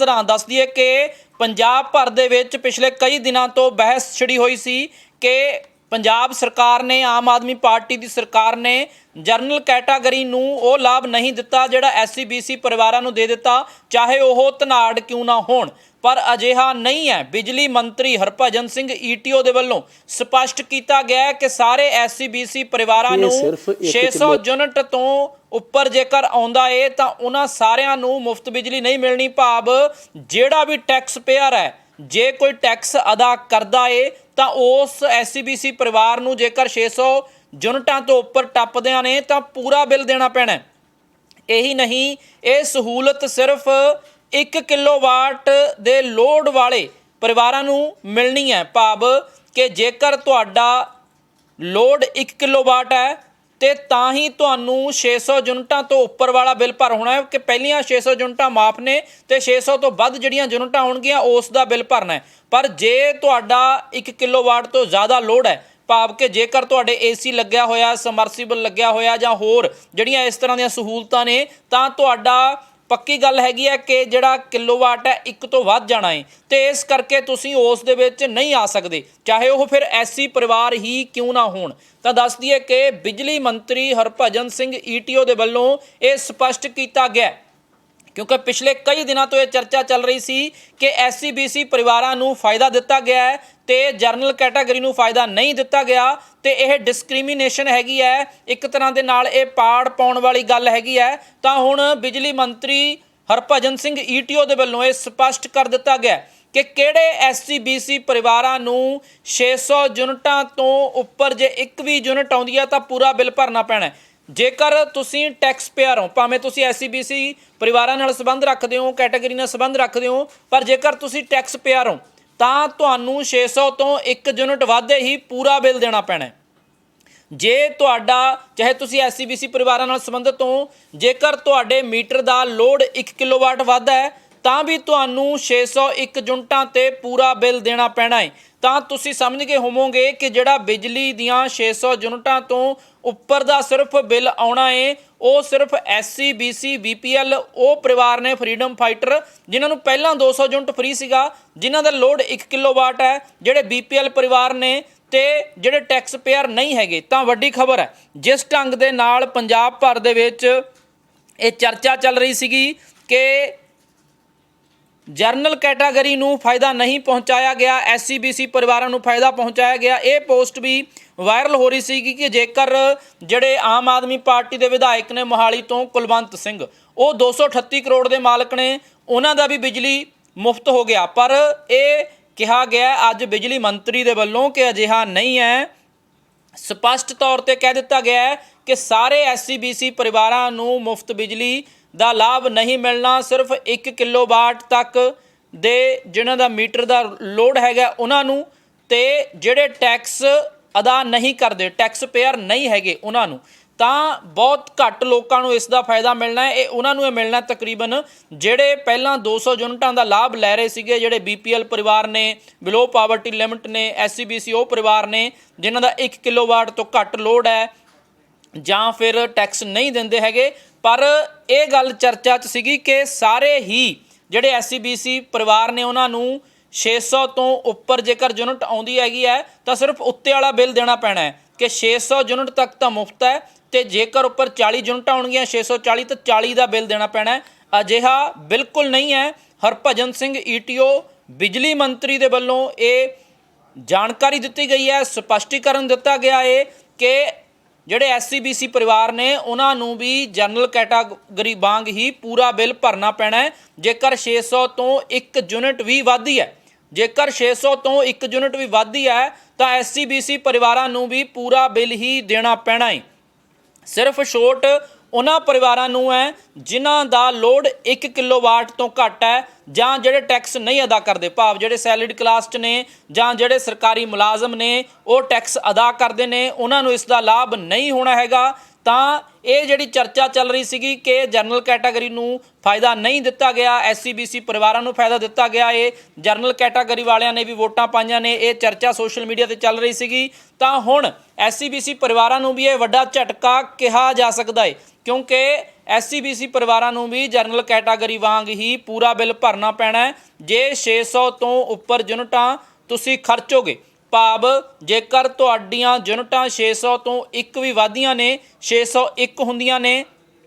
ਹਾਂ दस दईए कि पंजाब भर दे विच पिछले कई दिनों तो बहस छिड़ी हुई सी कि पंजाब सरकार ने आम आदमी पार्टी की सरकार ने जरनल कैटागरी नूं वो लाभ नहीं दिता जिहड़ा SC-BC परिवारां नूं दे दिता, चाहे वह धनाड़ क्यों ना होण। पर अजिहा नहीं है। बिजली मंत्री हरभजन सिंह ETO दे वल्लों स्पष्ट किया गया है कि सारे SC-BC परिवारां नूं 600 यूनिट तो ਉੱਪਰ ਜੇਕਰ ਆਉਂਦਾ ਏ ਤਾਂ ਉਹਨਾਂ ਸਾਰਿਆਂ ਨੂੰ ਮੁਫਤ ਬਿਜਲੀ ਨਹੀਂ ਮਿਲਣੀ। ਭਾਵ ਜਿਹੜਾ ਵੀ ਟੈਕਸ ਪੇਅਰ ਹੈ, ਜੇ ਕੋਈ ਟੈਕਸ ਅਦਾ ਕਰਦਾ ਏ ਤਾਂ ਉਸ SC-BC ਪਰਿਵਾਰ ਨੂੰ ਜੇਕਰ 600 ਯੂਨਿਟਾਂ ਤੋਂ ਉੱਪਰ ਟੱਪਦਿਆਂ ਨੇ ਤਾਂ ਪੂਰਾ ਬਿੱਲ ਦੇਣਾ ਪੈਣਾ। ਇਹੀ ਨਹੀਂ, ਇਹ ਸਹੂਲਤ ਸਿਰਫ 1 ਕਿਲੋਵਾਟ ਦੇ ਲੋਡ ਵਾਲੇ ਪਰਿਵਾਰਾਂ ਨੂੰ ਮਿਲਣੀ ਹੈ। ਭਾਵ ਕਿ ਜੇਕਰ ਤੁਹਾਡਾ ਲੋਡ 1 ਕਿਲੋਵਾਟ ਹੈ ਤੇ ਤਾਂ ਹੀ ਤੁਹਾਨੂੰ 600 ਯੂਨਿਟਾਂ ਤੋਂ ਉੱਪਰ ਵਾਲਾ ਬਿੱਲ ਭਰ ਹੋਣਾ ਹੈ ਕਿ ਪਹਿਲੀਆਂ 600 ਯੂਨਿਟਾਂ ਮਾਫ ਨੇ ਤੇ 600 ਤੋਂ ਵੱਧ ਜਿਹੜੀਆਂ ਯੂਨਿਟਾਂ ਹੋਣਗੀਆਂ ਉਸ ਦਾ ਬਿੱਲ ਭਰਨਾ ਹੈ। ਪਰ ਜੇ ਤੁਹਾਡਾ 1 ਕਿਲੋਵਾਟ ਤੋਂ ਜ਼ਿਆਦਾ ਲੋਡ ਹੈ, ਭਾਵ ਕਿ ਜੇਕਰ ਤੁਹਾਡੇ AC ਲੱਗਿਆ ਹੋਇਆ, ਸਮਰਸੀਬਲ ਲੱਗਿਆ ਹੋਇਆ ਜਾਂ ਹੋਰ ਜਿਹੜੀਆਂ ਇਸ ਤਰ੍ਹਾਂ ਦੀਆਂ ਸਹੂਲਤਾਂ ਨੇ, ਤਾਂ ਤੁਹਾਡਾ पक्की गल हैगी है कि जिहड़ा किलोवाट है 1 तो वध जाना है तो इस करके तुसीं उस दे विच नहीं आ सकते, चाहे वह फिर SC परिवार ही क्यों ना होण। तो दस दईए कि बिजली मंत्री हरभजन सिंह ETO दे वल्लों ये स्पष्ट किया गया, क्योंकि पिछले कई दिनों तो यह चर्चा चल रही सी कि SC-BC परिवारां नूं फायदा दिता गया है तो जरनल कैटागरी नूं फायदा नहीं दिता गया तो यह डिस्क्रिमीनेशन हैगी है, एक तरह के नाल ये पाड़ पाउण वाली गल हैगी है। तो हुण बिजली मंत्री हरभजन सिंह ETO दे वल्लों ये स्पष्ट कर दिता गया कि किहड़े SC-BC परिवारां नूं 600 यूनिटां तो उपर जे एक भी यूनिट आउंदी है तो पूरा बिल भरना पैना है। जेकर तुसीं टैक्स पेयर हो, भावें तुसीं SC-BC परिवारां नाल संबंध रखदे हो, कैटागरी नाल संबंध रखदे हो, पर जेकर तुसीं टैक्स पेयर हो तां तुहानूं 600 तो 1 यूनिट वाधे ही पूरा बिल देना पैना है। जे तुहाडा चाहे तुसीं SC-BC परिवारां नाल संबंधित हो, जेकर तुहाडे मीटर दा लोड 1 किलोवाट वाधा है तां भी तुहानूं 601 यूनिटां ते पूरा बिल देना पैना है। ਤਾਂ ਤੁਸੀਂ ਸਮਝ ਗਏ ਹੋਵੋਗੇ ਕਿ ਜਿਹੜਾ ਬਿਜਲੀ ਦੀਆਂ 600 ਯੂਨਿਟਾਂ ਤੋਂ ਉੱਪਰ ਦਾ ਸਿਰਫ ਬਿੱਲ ਆਉਣਾ ਏ ਉਹ ਸਿਰਫ SC-BC BPL ਉਹ ਪਰਿਵਾਰ ਨੇ, ਫਰੀडम ਫਾਈਟਰ, ਜਿਨ੍ਹਾਂ ਨੂੰ ਪਹਿਲਾਂ 200 ਯੂਨਿਟ ਫ੍ਰੀ ਸੀਗਾ, ਜਿਨ੍ਹਾਂ ਦਾ ਲੋਡ 1 ਕਿਲੋਵਾਟ ਹੈ, ਜਿਹੜੇ BPL ਪਰਿਵਾਰ ਨੇ ਤੇ ਜਿਹੜੇ ਟੈਕਸ ਪੇਅਰ ਨਹੀਂ ਹੈਗੇ। ਤਾਂ ਵੱਡੀ ਖਬਰ ਹੈ, ਜਿਸ ਢੰਗ ਦੇ ਨਾਲ ਪੰਜਾਬ ਭਰ ਦੇ ਵਿੱਚ ਇਹ ਚਰਚਾ ਚੱਲ ਰਹੀ ਸੀਗੀ ਕਿ जरनल कैटागरी नूं फायदा नहीं पहुँचाया गया, SC-BC परिवारों नूं फायदा पहुँचाया गया। ये पोस्ट भी वायरल हो रही सी कि जेकर जिहड़े आम आदमी पार्टी के विधायक ने मोहाली तो कुलवंत सिंह, वो 238 करोड़ के मालक ने, उन्हां दा भी बिजली मुफ्त हो गया। पर यह कहा गया अज बिजली मंत्री के वल्लों कि अजिहा नहीं है। स्पष्ट तौर पर कह दिता गया है कि सारे SC-BC परिवारां नूं मुफ्त बिजली ਦਾ ਲਾਭ नहीं मिलना। सिर्फ 1 किलोवाट तक ਦੇ ਜਿਨ੍ਹਾਂ ਦਾ ਮੀਟਰ ਦਾ ਲੋਡ ਹੈਗਾ ਉਹਨਾਂ ਨੂੰ ਤੇ ਜਿਹੜੇ ਟੈਕਸ ਅਦਾ ਨਹੀਂ ਕਰਦੇ, ਟੈਕਸ ਪੇਅਰ ਨਹੀਂ ਹੈਗੇ, ਉਹਨਾਂ ਨੂੰ ਤਾਂ ਬਹੁਤ ਘੱਟ ਲੋਕਾਂ ਨੂੰ ਇਸ ਦਾ ਫਾਇਦਾ ਮਿਲਣਾ ਹੈ। ਇਹ ਉਹਨਾਂ ਨੂੰ ਇਹ ਮਿਲਣਾ ਤਕਰੀਬਨ ਜਿਹੜੇ ਪਹਿਲਾਂ 200 ਯੂਨਿਟਾਂ ਦਾ ਲਾਭ ਲੈ ਰਹੇ ਸੀਗੇ, ਜਿਹੜੇ BPL ਪਰਿਵਾਰ ਨੇ, ਬਿਲੋ ਪਾਵਰਟੀ ਲਿਮਿਟ ਨੇ, SC-BC ਉਹ ਪਰਿਵਾਰ ਨੇ ਜਿਨ੍ਹਾਂ ਦਾ 1 ਕਿਲੋਵਾਟ ਤੋਂ ਘੱਟ ਲੋਡ ਹੈ ਜਾਂ ਫਿਰ ਟੈਕਸ ਨਹੀਂ ਦਿੰਦੇ ਹੈਗੇ। पर यह गल चर्चा च सीगी कि सारे ही जिहड़े SC-BC परिवार ने उन्होंने 600 तो उपर जेकर यूनिट आउंदी हैगी है तो सिर्फ उत्ते वाला बिल देना पैना है कि 600 यूनिट तक तो मुफ्त है तो जेकर उपर 40 यूनिट आउणगीਆਂ 640 तो 40 का बिल देना पैना है। अजिहा बिल्कुल नहीं है। हरभजन सिंह ETO बिजली मंत्री के वल्लों ये जानकारी दी गई है, स्पष्टीकरण दिता गया है कि ਜਿਹੜੇ SC-BC परिवार ने उन्होंने भी जनरल कैटागरी वांग ही पूरा बिल भरना पैना है। जेकर 600 तो 1 यूनिट भी वधदी है, जेकर 600 तो 1 यूनिट भी वधदी है तो SC-BC परिवारां नूं भी पूरा बिल ही देना पैना है। सिर्फ छूट उन्हां परिवारां नूं है जिन्हां दा लोड 1 किलोवाट तो घट है ਜਾਂ ਜਿਹੜੇ टैक्स नहीं अदा करते, भाव ਜਿਹੜੇ सैलरीड क्लास च ने ਜਾਂ ਜਿਹੜੇ सरकारी मुलाजम ने वो टैक्स अदा करते हैं, उन्होंने इसका लाभ नहीं होना हैगा। ਤਾਂ ਇਹ ਜਿਹੜੀ ਚਰਚਾ ਚੱਲ ਰਹੀ ਸੀਗੀ ਕਿ ਜਰਨਲ ਕੈਟਾਗਰੀ ਨੂੰ ਫਾਇਦਾ ਨਹੀਂ ਦਿੱਤਾ ਗਿਆ, SC-BC ਪਰਿਵਾਰਾਂ ਨੂੰ ਫਾਇਦਾ ਦਿੱਤਾ ਗਿਆ। ਇਹ ਜਰਨਲ ਕੈਟਾਗਰੀ ਵਾਲਿਆਂ ਨੇ ਵੀ ਵੋਟਾਂ ਪਾਈਆਂ ਨੇ, ਇਹ ਚਰਚਾ ਸੋਸ਼ਲ ਮੀਡੀਆ ਤੇ ਚੱਲ ਰਹੀ ਸੀਗੀ। ਤਾਂ ਹੁਣ SC-BC ਪਰਿਵਾਰਾਂ ਨੂੰ ਵੀ ਇਹ ਵੱਡਾ ਝਟਕਾ ਕਿਹਾ ਜਾ ਸਕਦਾ ਹੈ, ਕਿਉਂਕਿ SC BC ਪਰਿਵਾਰਾਂ ਨੂੰ ਵੀ ਜਨਰਲ ਕੈਟਾਗਰੀ ਵਾਂਗ ਹੀ ਪੂਰਾ ਬਿੱਲ ਭਰਨਾ ਪੈਣਾ ਹੈ ਜੇ 600 ਤੋਂ ਉੱਪਰ ਯੂਨਿਟਾਂ ਤੁਸੀਂ ਖਰਚੋਗੇ। ਭਾਵ ਜੇਕਰ ਤੁਹਾਡੀਆਂ ਯੂਨਿਟਾਂ 600 ਤੋਂ ਇੱਕ ਵੀ ਵਧਦੀਆਂ ਨੇ, 601 ਹੁੰਦੀਆਂ ਨੇ,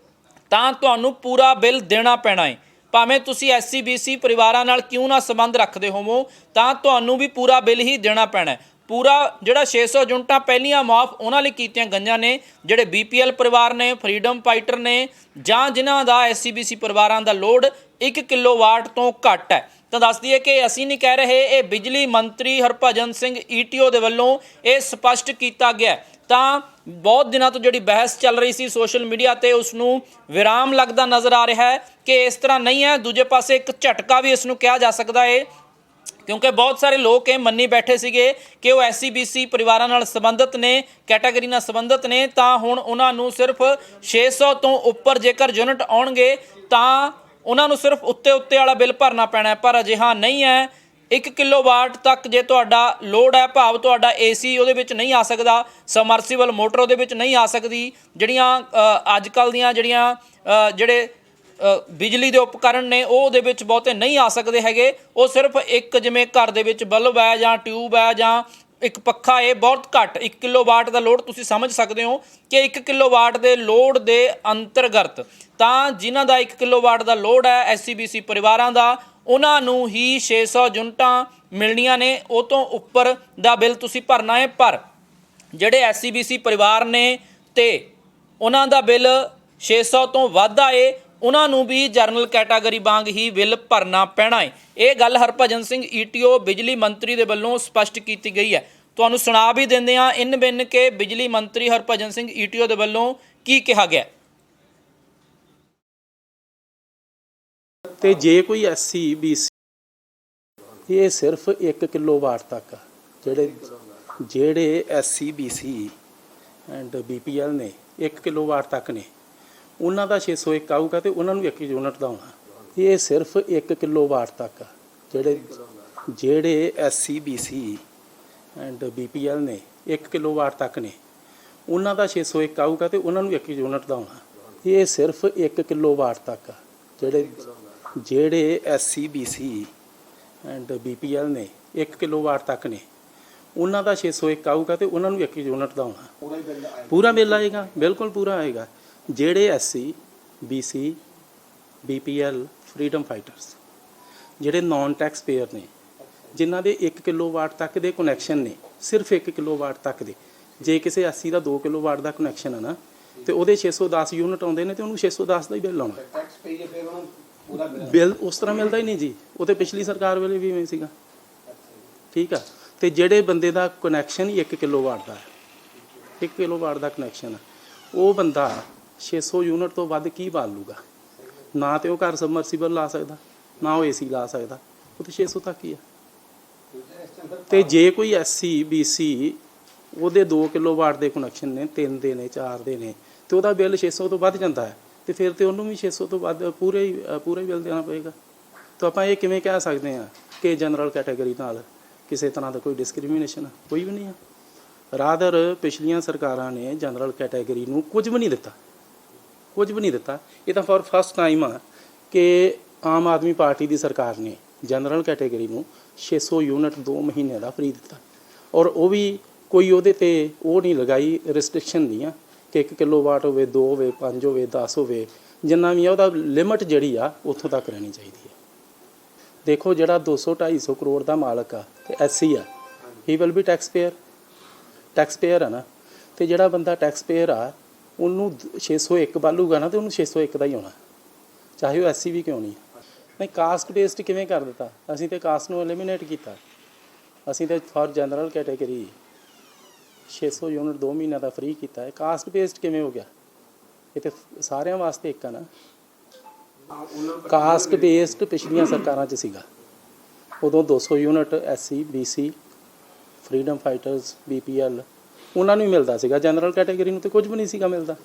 ਤਾਂ ਤੁਹਾਨੂੰ ਪੂਰਾ ਬਿੱਲ ਦੇਣਾ ਪੈਣਾ ਹੈ। ਭਾਵੇਂ ਤੁਸੀਂ SC BC ਪਰਿਵਾਰਾਂ ਨਾਲ ਕਿਉਂ ਨਾ ਸੰਬੰਧ ਰੱਖਦੇ ਹੋਵੋ, ਤਾਂ ਤੁਹਾਨੂੰ ਵੀ ਪੂਰਾ ਬਿੱਲ ਹੀ ਦੇਣਾ ਪੈਣਾ ਹੈ। ਪੂਰਾ ਜਿਹੜਾ 600 ਯੂਨਿਟਾਂ ਪਹਿਲੀਆਂ ਮੁਆਫ ਉਹਨਾਂ ਲਈ ਕੀਤੀਆਂ ਗਈਆਂ ਨੇ ਜਿਹੜੇ BPL ਪਰਿਵਾਰ ਨੇ, ਫਰੀडम फाइटर ਨੇ, ਜਾਂ ਜਿਨ੍ਹਾਂ ਦਾ SC BC ਪਰਿਵਾਰਾਂ ਦਾ ਲੋਡ 1 ਕਿਲੋਵਾਟ ਤੋਂ ਘੱਟ ਹੈ। ਤਾਂ ਦੱਸ ਦਈਏ ਕਿ ਅਸੀਂ ਨਹੀਂ ਕਹਿ ਰਹੇ, ਇਹ ਬਿਜਲੀ ਮੰਤਰੀ ਹਰਭਜਨ ਸਿੰਘ ETO ਦੇ ਵੱਲੋਂ ਇਹ ਸਪਸ਼ਟ ਕੀਤਾ ਗਿਆ। ਤਾਂ ਬਹੁਤ ਦਿਨਾਂ ਤੋਂ ਜਿਹੜੀ ਬਹਿਸ ਚੱਲ ਰਹੀ ਸੀ ਸੋਸ਼ਲ ਮੀਡੀਆ ਤੇ, ਉਸ ਨੂੰ ਵਿਰਾਮ ਲੱਗਦਾ ਨਜ਼ਰ ਆ ਰਿਹਾ ਹੈ ਕਿ ਇਸ ਤਰ੍ਹਾਂ ਨਹੀਂ ਹੈ। ਦੂਜੇ ਪਾਸੇ ਇੱਕ ਝਟਕਾ ਵੀ ਇਸ ਨੂੰ ਕਿਹਾ ਜਾ ਸਕਦਾ ਹੈ, ਕਿਉਂਕਿ ਬਹੁਤ ਸਾਰੇ ਲੋਕ ਇਹ ਮੰਨੀ ਬੈਠੇ ਸੀਗੇ ਕਿ ਉਹ SC BC ਪਰਿਵਾਰਾਂ ਨਾਲ ਸੰਬੰਧਿਤ ਨੇ, ਕੈਟਾਗਰੀ ਨਾਲ ਸੰਬੰਧਿਤ ਨੇ, ਤਾਂ ਹੁਣ ਉਹਨਾਂ ਨੂੰ ਸਿਰਫ 600 ਤੋਂ ਉੱਪਰ ਜੇਕਰ ਯੂਨਿਟ ਆਉਣਗੇ ਤਾਂ ਉਹਨਾਂ ਨੂੰ ਸਿਰਫ ਉੱਤੇ ਵਾਲਾ ਬਿੱਲ ਭਰਨਾ ਪੈਣਾ ਹੈ। ਪਰ ਅਜਿਹਾ ਨਹੀਂ ਹੈ। 1 ਕਿਲੋਵਾਟ ਤੱਕ ਜੇ ਤੁਹਾਡਾ ਲੋਡ ਹੈ, ਭਾਵ ਤੁਹਾਡਾ AC ਉਹਦੇ ਵਿੱਚ ਨਹੀਂ ਆ ਸਕਦਾ, ਸਮਰਸੀਬਲ ਮੋਟਰ ਉਹਦੇ ਵਿੱਚ ਨਹੀਂ ਆ ਸਕਦੀ, ਜਿਹੜੀਆਂ ਅੱਜ ਕੱਲ੍ਹ ਦੀਆਂ ਜਿਹੜੇ ਬਿਜਲੀ ਦੇ ਉਪਕਰਨ ਨੇ ਉਹ ਉਹਦੇ ਵਿੱਚ ਬਹੁਤੇ ਨਹੀਂ ਆ ਸਕਦੇ ਹੈਗੇ। ਉਹ ਸਿਰਫ ਇੱਕ ਜਿਵੇਂ ਘਰ ਦੇ ਵਿੱਚ ਬਲਬ ਹੈ ਜਾਂ ਟਿਊਬ ਹੈ ਜਾਂ ਇੱਕ ਪੱਖਾ, ਇਹ ਬਹੁਤ ਘੱਟ 1 ਕਿਲੋਵਾਟ ਦਾ ਲੋਡ ਤੁਸੀਂ ਸਮਝ ਸਕਦੇ ਹੋ ਕਿ 1 ਕਿਲੋਵਾਟ ਦੇ ਲੋਡ ਦੇ ਅੰਤਰਗਤ ਤਾਂ ਜਿਨ੍ਹਾਂ ਦਾ 1 ਕਿਲੋਵਾਟ ਦਾ ਲੋਡ ਹੈ SC BC ਪਰਿਵਾਰਾਂ ਦਾ, ਉਹਨਾਂ ਨੂੰ ਹੀ 600 ਯੂਨਿਟਾਂ ਮਿਲਣੀਆਂ ਨੇ। ਉਹ ਤੋਂ ਉੱਪਰ ਦਾ ਬਿੱਲ ਤੁਸੀਂ ਭਰਨਾ ਹੈ। ਪਰ ਜਿਹੜੇ SC BC ਪਰਿਵਾਰ ਨੇ ਤੇ ਉਹਨਾਂ ਦਾ ਬਿੱਲ 600 ਤੋਂ ਵੱਧ ਆਏ, ਉਹਨਾਂ ਨੂੰ ਵੀ ਜਨਰਲ ਕੈਟਾਗਰੀ ਵਾਂਗ ਹੀ ਬਿੱਲ ਭਰਨਾ ਪੈਣਾ ਹੈ। ਇਹ ਗੱਲ ਹਰਭਜਨ ਸਿੰਘ ETO ਬਿਜਲੀ ਮੰਤਰੀ ਦੇ ਵੱਲੋਂ ਸਪਸ਼ਟ ਕੀਤੀ ਗਈ ਹੈ। ਤੁਹਾਨੂੰ ਸੁਣਾ ਵੀ ਦਿੰਦੇ ਹਾਂ ਇਨ ਬਿਨ ਕੇ ਬਿਜਲੀ ਮੰਤਰੀ ਹਰਭਜਨ ਸਿੰਘ ETO ਦੇ ਵੱਲੋਂ ਕੀ ਕਿਹਾ ਗਿਆ। ਤੇ ਜੇ ਕੋਈ SC BC ਇਹ ਸਿਰਫ 1 ਕਿਲੋਵਾਟ ਤੱਕ ਆ, ਜਿਹੜੇ SC BC ਐਂਡ BPL ਨੇ 1 ਕਿਲੋਵਾਟ ਤੱਕ ਨੇ, ਉਹਨਾਂ ਦਾ 601 ਆਊਗਾ ਤੇ ਉਹਨਾਂ ਨੂੰ 1 ਯੂਨਿਟ ਦਾ ਹੋਣਾ। ਇਹ ਸਿਰਫ 1 ਕਿਲੋਵਾਟ ਤੱਕ ਆ, ਜਿਹੜੇ SC BC ਐਂਡ BPL ਨੇ 1 ਕਿਲੋਵਾਟ ਤੱਕ ਨੇ, ਉਹਨਾਂ ਦਾ 601 ਆਊਗਾ ਤੇ ਉਹਨਾਂ ਨੂੰ 1 ਯੂਨਿਟ ਦਾ ਹੋਣਾ। ਇਹ ਸਿਰਫ 1 ਕਿਲੋਵਾਟ ਤੱਕ ਆ, ਜਿਹੜੇ SC BC ਐਂਡ BPL ਨੇ 1 ਕਿਲੋਵਾਟ ਤੱਕ ਨੇ, ਉਹਨਾਂ ਦਾ 601 ਆਊਗਾ ਤੇ ਉਹਨਾਂ ਨੂੰ 1 ਯੂਨਿਟ ਦਾ ਹੋਣਾ। ਪੂਰਾ ਬਿੱਲ ਆਏਗਾ, ਬਿਲਕੁਲ ਪੂਰਾ ਆਏਗਾ। ਜਿਹੜੇ SC BC BPL freedom fighters ਜਿਹੜੇ ਨਾਨ ਟੈਕਸ ਪੇਅਰ ਨੇ, ਜਿਨ੍ਹਾਂ ਦੇ 1 ਕਿਲੋਵਾਟ ਤੱਕ ਦੇ ਕਨੈਕਸ਼ਨ ਨੇ, ਸਿਰਫ 1 ਕਿਲੋਵਾਟ ਤੱਕ ਦੇ, ਜੇ ਕਿਸੇ SC ਦਾ 2 ਕਿਲੋਵਾਟ ਦਾ ਕਨੈਕਸ਼ਨ ਹੈ ਨਾ ਤੇ ਉਹਦੇ 610 ਯੂਨਿਟ ਆਉਂਦੇ ਨੇ ਤੇ ਉਹਨੂੰ 610 ਦਾ ਹੀ ਬਿੱਲ ਆਉਣਾ। ਬਿੱਲ ਉਸ ਤਰ੍ਹਾਂ ਮਿਲਦਾ ਹੀ ਨਹੀਂ ਜੀ, ਉਹ ਤੇ ਪਿਛਲੀ ਸਰਕਾਰ ਵੇਲੇ ਵੀ ਇਵੇਂ ਸੀਗਾ। ਠੀਕ ਆ। ਤੇ ਜਿਹੜੇ ਬੰਦੇ ਦਾ ਕਨੈਕਸ਼ਨ ਹੀ 1 ਕਿਲੋਵਾਟ ਦਾ ਹੈ, 1 ਕਿਲੋਵਾਟ ਦਾ ਕਨੈਕਸ਼ਨ ਆ, ਉਹ ਬੰਦਾ 600 ਯੂਨਿਟ ਤੋਂ ਵੱਧ ਕੀ ਬਾਲ ਲੂਗਾ? ਨਾ ਤੇ ਉਹ ਘਰ ਸਬਮਰਸੀਬਲ ਲਾ ਸਕਦਾ, ਨਾ ਉਹ AC ਲਾ ਸਕਦਾ, ਉਹ ਤਾਂ 600 ਤੱਕ ਹੀ ਆ। ਤੇ ਜੇ ਕੋਈ SC BC ਉਹਦੇ 2 ਕਿਲੋਵਾਟ ਦੇ ਕਨੈਕਸ਼ਨ ਨੇ, 3 ਦੇ ਨੇ, 4 ਦੇ ਨੇ, ਤੇ ਉਹਦਾ ਬਿੱਲ 600 ਤੋਂ ਵੱਧ ਜਾਂਦਾ ਹੈ, ਤੇ ਫਿਰ ਤੇ ਉਹਨੂੰ ਵੀ 600 ਤੋਂ ਵੱਧ ਪੂਰਾ ਹੀ ਬਿੱਲ ਦੇਣਾ ਪਏਗਾ। ਤਾਂ ਆਪਾਂ ਇਹ ਕਿਵੇਂ ਕਹਿ ਸਕਦੇ ਹਾਂ ਕਿ ਜਨਰਲ ਕੈਟਾਗਰੀ ਨਾਲ ਕਿਸੇ ਤਰ੍ਹਾਂ ਦਾ ਕੋਈ ਡਿਸਕ੍ਰਿਮੀਨੇਸ਼ਨ? ਕੋਈ ਵੀ ਨਹੀਂ ਆ। ਰਾਦਰ ਪਿਛਲੀਆਂ ਸਰਕਾਰਾਂ ਨੇ ਜਨਰਲ ਕੈਟਾਗਰੀ ਨੂੰ ਕੁਝ ਵੀ ਨਹੀਂ ਦਿੱਤਾ, ਕੁਝ ਵੀ ਨਹੀਂ ਦਿੱਤਾ। ਇਹ ਤਾਂ ਫॉर ਫਸਟ ਟਾਈਮ ਆ ਕਿ ਆਮ ਆਦਮੀ ਪਾਰਟੀ ਦੀ ਸਰਕਾਰ ਨੇ ਜਨਰਲ ਕੈਟਾਗਰੀ ਨੂੰ 600 ਯੂਨਿਟ 2 ਮਹੀਨੇ ਦਾ ਫ੍ਰੀ ਦਿੱਤਾ। ਔਰ ਉਹ ਵੀ ਕੋਈ ਉਹਦੇ ਤੇ ਉਹ ਨਹੀਂ ਲਗਾਈ, ਰਿਸਟ੍ਰਿਕਸ਼ਨ ਨਹੀਂ ਆ ਕਿ 1 ਕਿਲੋਵਾਟ ਹੋਵੇ, 2 ਹੋਵੇ, 5 ਹੋਵੇ, 10 ਹੋਵੇ, ਜਿੰਨਾ ਵੀ ਆ ਉਹਦਾ ਲਿਮਟ ਜਿਹੜੀ ਆ ਉੱਥੋਂ ਤੱਕ ਰਹਿਣੀ ਚਾਹੀਦੀ ਹੈ। ਦੇਖੋ ਜਿਹੜਾ 200-250 ਕਰੋੜ ਦਾ ਮਾਲਕ ਆ ਤੇ SC ਆ, he will be tax payer ਆ ਨਾ। ਤੇ ਜਿਹੜਾ ਬੰਦਾ ਟੈਕਸ ਪੇਅਰ ਆ ਉਹਨੂੰ 601 ਬਾਲੂਗਾ ਨਾ ਤੇ ਉਹਨੂੰ 601 ਦਾ ਹੀ ਹੋਣਾ, ਚਾਹੇ ਉਹ SC ਵੀ ਕਿਉਂ ਨਹੀਂ। ਨਹੀਂ, ਕਾਸਟ ਬੇਸਡ ਕਿਵੇਂ ਕਰ ਦਿੱਤਾ? ਅਸੀਂ ਤੇ ਕਾਸਟ ਨੂੰ ਐਲੀਮੀਨੇਟ ਕੀਤਾ। ਅਸੀਂ ਤੇ ਫॉर ਜਨਰਲ ਕੈਟਾਗਰੀ 600 ਯੂਨਿਟ 2 ਮਹੀਨਿਆਂ ਦਾ ਫ੍ਰੀ ਕੀਤਾ ਹੈ। ਕਾਸਟ ਬੇਸਡ ਕਿਵੇਂ ਹੋ ਗਿਆ? ਇਹ ਤੇ ਸਾਰਿਆਂ ਵਾਸਤੇ ਇੱਕ ਆ ਨਾ। ਕਾਸਟ ਬੇਸਡ ਪਿਛਲੀਆਂ ਸਰਕਾਰਾਂ 'ਚ ਸੀਗਾ, ਉਦੋਂ 200 unit SC BC freedom fighters BPL ਉਹਨਾਂ ਨੂੰ ਹੀ ਮਿਲਦਾ ਸੀਗਾ। ਜਨਰਲ ਕੈਟਾਗਰੀ ਨੂੰ ਤੇ ਕੁਝ ਵੀ ਨਹੀਂ ਸੀਗਾ ਮਿਲਦਾ।